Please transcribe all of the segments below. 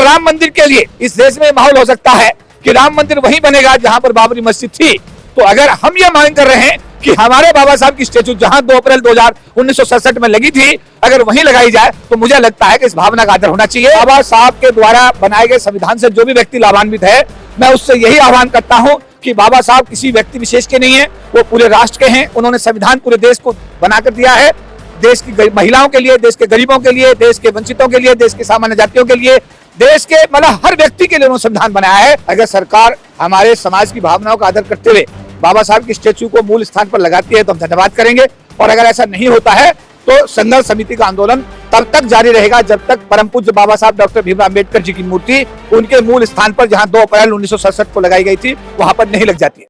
राम मंदिर के लिए इस देश में माहौल हो सकता है कि राम मंदिर वहीं बनेगा जहां पर बाबरी मस्जिद थी, तो अगर हम ये मांग कर रहे हैं कि हमारे बाबा साहब की स्टेचू जहां 2 अप्रैल 1967 में लगी थी अगर वहीं लगाई जाए, तो मुझे लगता है कि इस भावना का आदर होना चाहिए। बाबा साहब के द्वारा बनाए गए संविधान से जो भी व्यक्ति लाभान्वित है, मैं उससे यही आह्वान करता हूं कि बाबा साहब किसी व्यक्ति विशेष के नहीं है, वो पूरे राष्ट्र के हैं। उन्होंने संविधान पूरे देश को बनाकर दिया है, देश की महिलाओं के लिए, देश के गरीबों के लिए, देश के वंचितों के लिए, देश के सामान्य जातियों के लिए, देश के मतलब हर व्यक्ति के लिए उन्होंने संविधान बनाया है। अगर सरकार हमारे समाज की भावनाओं का आदर करते हुए बाबा साहब की स्टेचू को मूल स्थान पर लगाती है तो हम धन्यवाद करेंगे, और अगर ऐसा नहीं होता है तो संघर्ष समिति का आंदोलन तब तक जारी रहेगा जब तक परम पूज्य बाबा साहब डॉक्टर भीमराव अम्बेडकर जी की मूर्ति उनके मूल स्थान पर जहां 2 अप्रैल 1967 को लगाई गई थी वहां पर नहीं लग जाती है।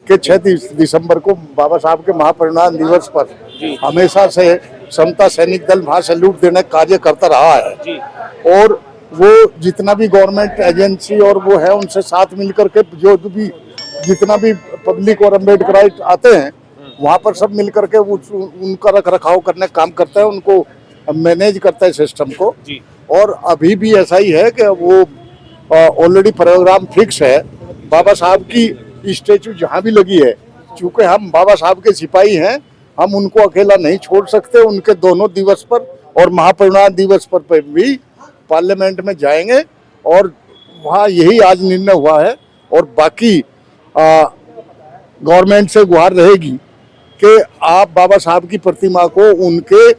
के 6 दिसंबर को बाबा साहब के महापरिनिर्वाण दिवस पर हमेशा से समता सैनिक दल वहाँ सैल्यूट देने का कार्य करता रहा है, और वो जितना भी गवर्नमेंट एजेंसी और वो है उनसे साथ मिलकर के जो भी जितना भी पब्लिक और अम्बेडकराइट आते हैं वहाँ पर सब मिलकर के उनका रख रखाव करने का काम करता है, उनको मैनेज करता है सिस्टम को। और अभी भी ऐसा ही है कि वो ऑलरेडी प्रोग्राम फिक्स है। बाबा साहब की स्टेचू जहाँ भी लगी है, चूँकि हम बाबा साहब के सिपाही हैं, हम उनको अकेला नहीं छोड़ सकते। उनके दोनों दिवस पर और महापरिनिर्वाण दिवस पर भी पार्लियामेंट में जाएंगे, और वहाँ यही आज निर्णय हुआ है। और बाकी गवर्नमेंट से गुहार रहेगी कि आप बाबा साहब की प्रतिमा को उनके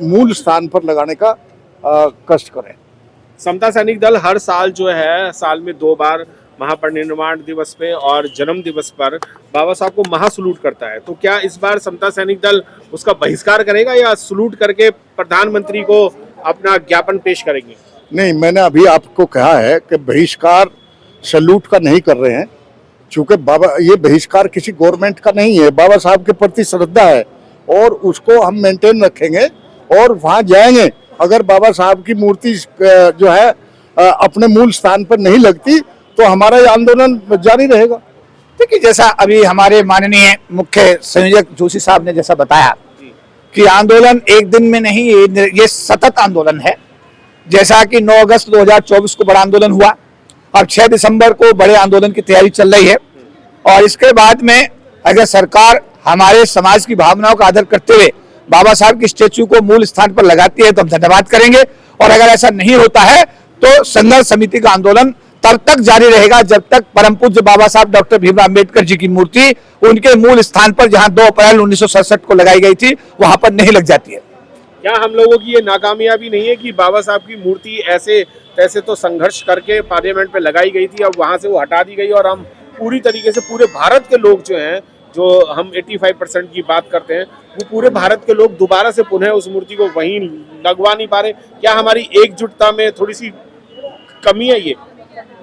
मूल स्थान पर लगाने का कष्ट करें। समता सैनिक दल हर साल जो है साल में 2 बार महापरिनिर्वाण दिवस पे और जन्म दिवस पर बाबा साहब को महासलूट करता है, तो क्या इस बार समता सैनिक दल उसका बहिष्कार करेगा या सलूट करके प्रधानमंत्री को अपना ज्ञापन पेश करेंगे? नहीं, मैंने अभी आपको कहा है कि बहिष्कार सलूट का नहीं कर रहे हैं, चूँकि ये बहिष्कार किसी गवर्नमेंट का नहीं है। बाबा साहब के प्रति श्रद्धा है और उसको हम मेंटेन रखेंगे और वहाँ जाएंगे। अगर बाबा साहब की मूर्ति जो है अपने मूल स्थान पर नहीं लगती तो हमारा ये आंदोलन जारी रहेगा। देखिए, जैसा अभी हमारे माननीय मुख्य संयोजक जोशी साहब ने जैसा बताया कि आंदोलन एक दिन में नहीं, ये सतत आंदोलन है। जैसा कि 9 अगस्त 2024 को बड़ा आंदोलन हुआ और 6 दिसंबर को बड़े आंदोलन की तैयारी चल रही है, और इसके बाद में अगर सरकार हमारे समाज की भावनाओं का आदर करते हुए बाबा साहब की स्टेचू को मूल स्थान पर लगाती है तो हम धन्यवाद करेंगे, और अगर ऐसा नहीं होता है तो संघर्ष समिति का आंदोलन तब तक जारी रहेगा जब तक परम पूज्य बाबा साहब डॉक्टर भीमराव अम्बेडकर जी की मूर्ति उनके मूल स्थान पर जहां 2 अप्रैल 1967 को लगाई गई थी वहां पर नहीं लग जाती है। क्या हम लोगों की ये नाकामयाबी नहीं है कि बाबा साहब की मूर्ति ऐसे तैसे तो संघर्ष करके पार्लियामेंट में लगाई गई थी, अब वहां से वो हटा दी गई और हम पूरी तरीके से पूरे भारत के लोग जो हैं, जो हम 85% की बात करते हैं, वो पूरे भारत के लोग दोबारा से पुनः उस मूर्ति को वहीं लगवा नहीं पा रहे? क्या हमारी एकजुटता में थोड़ी सी कमी है? ये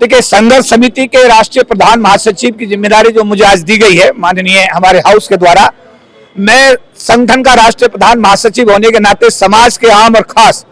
देखिए, संघर्ष समिति के राष्ट्रीय प्रधान महासचिव की जिम्मेदारी जो मुझे आज दी गई है माननीय हमारे हाउस के द्वारा, मैं संगठन का राष्ट्रीय प्रधान महासचिव होने के नाते समाज के आम और खास,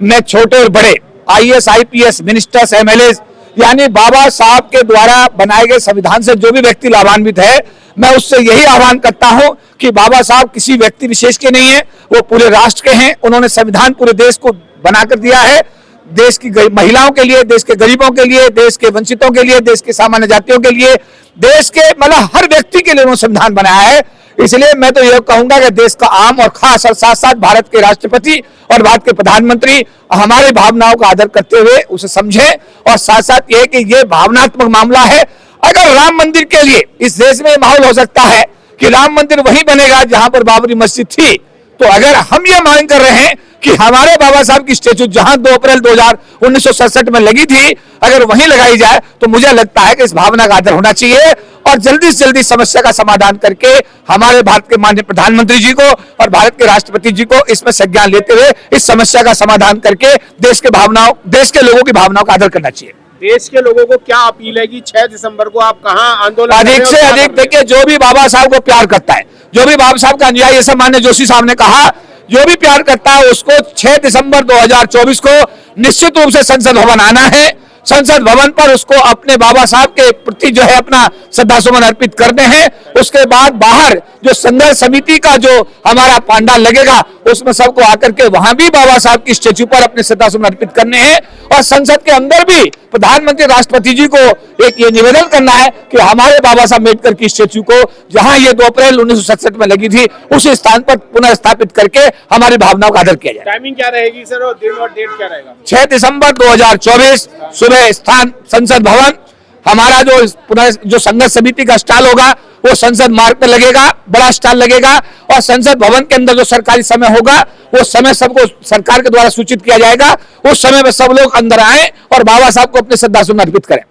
मैं छोटे और बड़े IAS IPS मिनिस्टर्स MLAs यानी बाबा साहब के द्वारा बनाए गए संविधान से जो भी व्यक्ति लाभान्वित है, मैं उससे यही आह्वान करता हूं कि बाबा साहब किसी व्यक्ति विशेष के नहीं है, वो पूरे राष्ट्र के हैं। उन्होंने संविधान पूरे देश को बनाकर दिया है, देश की महिलाओं के लिए, देश के गरीबों के लिए, देश के वंचितों के लिए, देश के सामान्य जातियों के लिए, देश के मतलब हर व्यक्ति के लिए उन्होंने संविधान बनाया है। इसलिए मैं तो यह कहूंगा कि देश का आम और खास और साथ साथ भारत के राष्ट्रपति और भारत के प्रधानमंत्री हमारी भावनाओं का आदर करते हुए उसे समझें, और साथ साथ ये कि ये भावनात्मक मामला है। अगर राम मंदिर के लिए इस देश में माहौल हो सकता है कि राम मंदिर वहीं बनेगा जहां पर बाबरी मस्जिद थी, तो अगर हम ये मांग कर रहे हैं कि हमारे बाबा साहब की स्टेचू जहां 2 अप्रैल 1967 में लगी थी अगर वहीं लगाई जाए, तो मुझे लगता है कि इस भावना का आदर होना चाहिए, और जल्दी से जल्दी समस्या का समाधान करके हमारे भारत के माननीय प्रधानमंत्री जी को और भारत के राष्ट्रपति जी को इसमें संज्ञान लेते हुए इस समस्या का समाधान करके देश के लोगों की भावनाओं का आदर करना चाहिए। देश के लोगों को क्या अपील है कि 6 दिसंबर को आप कहां आंदोलन अधिक से अधिक? देखिए, जो भी बाबा साहब को प्यार करता है, जो भी बाबा साहब का अनुयायी, जैसा माननीय जोशी साहब ने कहा, जो भी प्यार करता है उसको 6 दिसंबर 2024 को निश्चित रूप से संसद भवन आना है। संसद भवन पर उसको अपने बाबा साहब के प्रति जो है अपना श्रद्धासुमन अर्पित करने हैं। उसके बाद बाहर जो संघर्ष समिति का जो हमारा पांडाल लगेगा उसमें सबको आकर के वहां भी बाबा साहब की स्टेच्यू पर अपने श्रद्धासुमन अर्पित करने हैं। और संसद के अंदर भी प्रधानमंत्री राष्ट्रपति जी को एक ये निवेदन करना है कि हमारे बाबा साहब अम्बेडकर की स्टेच्यू को जहां ये 2 अप्रैल 1967 में लगी थी उसी स्थान पर पुनः स्थापित करके हमारी भावनाओं का आदर किया जाए। टाइमिंग क्या रहेगी सर और दिन और डेट क्या रहेगा? 6 दिसंबर 2024 सुबह स्थान संसद भवन। हमारा जो पुनः जो संघर्ष समिति का स्टॉल होगा वो संसद मार्ग पे लगेगा, बड़ा स्टॉल लगेगा। और संसद भवन के अंदर जो सरकारी समय होगा वो समय सबको सरकार के द्वारा सूचित किया जाएगा। उस समय में सब लोग अंदर आए और बाबा साहब को अपने श्रद्धासुमन अर्पित करें।